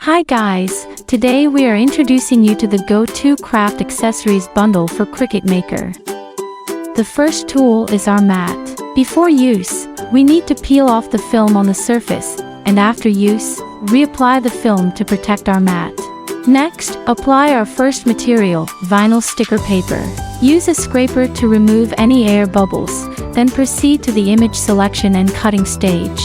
Hi guys, today we are introducing you to the GO2CRAFT accessories bundle for Cricut Maker. The first tool is our mat. Before use, we need to peel off the film on the surface, and after use, reapply the film to protect our mat. Next, apply our first material, vinyl sticker paper. Use a scraper to remove any air bubbles, then proceed to the image selection and cutting stage.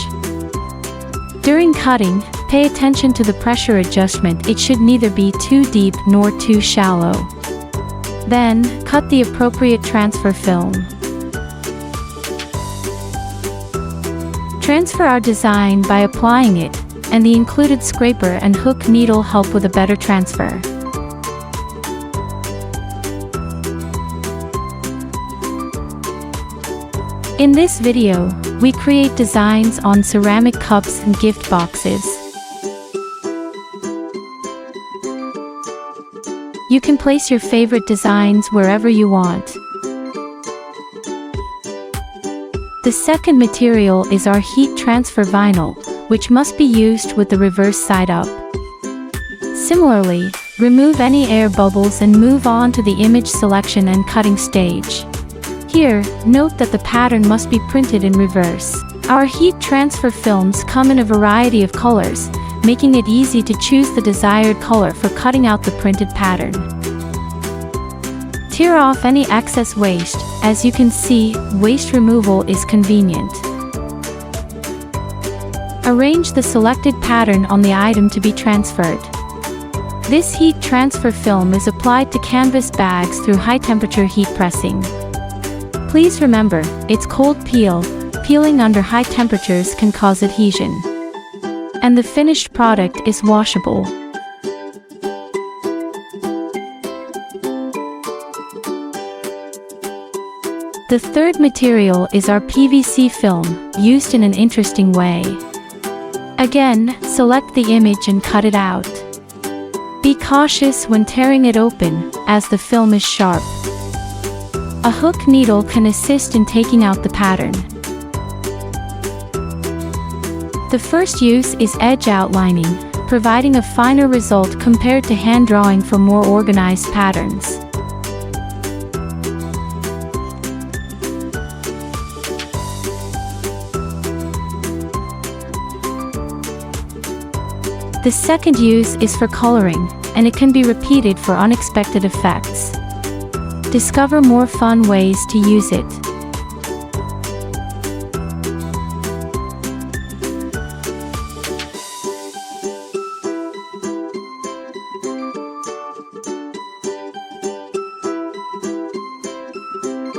During cutting, pay attention to the pressure adjustment. It should neither be too deep nor too shallow. Then, cut the appropriate transfer film. Transfer our design by applying it, and the included scraper and hook needle help with a better transfer. In this video, we create designs on ceramic cups and gift boxes. You can place your favorite designs wherever you want. The second material is our heat transfer vinyl, which must be used with the reverse side up. Similarly, remove any air bubbles and move on to the image selection and cutting stage. Here, note that the pattern must be printed in reverse. Our heat transfer films come in a variety of colors, making it easy to choose the desired color for cutting out the printed pattern. Tear off any excess waste. As you can see, waste removal is convenient. Arrange the selected pattern on the item to be transferred. This heat transfer film is applied to canvas bags through high-temperature heat pressing. Please remember, it's cold peel. Peeling under high temperatures can cause adhesion. And the finished product is washable. The third material is our PVC film, used in an interesting way. Again, select the image and cut it out. Be cautious when tearing it open, as the film is sharp. A hook needle can assist in taking out the pattern. The first use is edge outlining, providing a finer result compared to hand drawing for more organized patterns. The second use is for coloring, and it can be repeated for unexpected effects. Discover more fun ways to use it.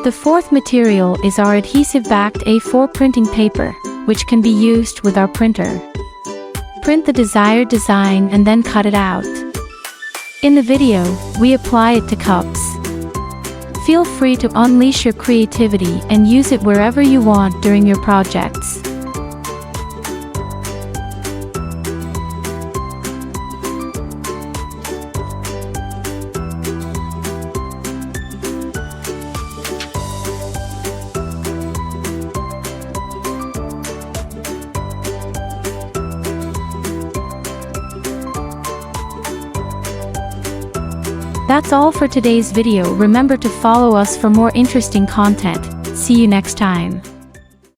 The fourth material is our adhesive-backed A4 printing paper, which can be used with our printer. Print the desired design and then cut it out. In the video, we apply it to cups. Feel free to unleash your creativity and use it wherever you want during your projects. That's all for today's video. Remember to follow us for more interesting content. See you next time.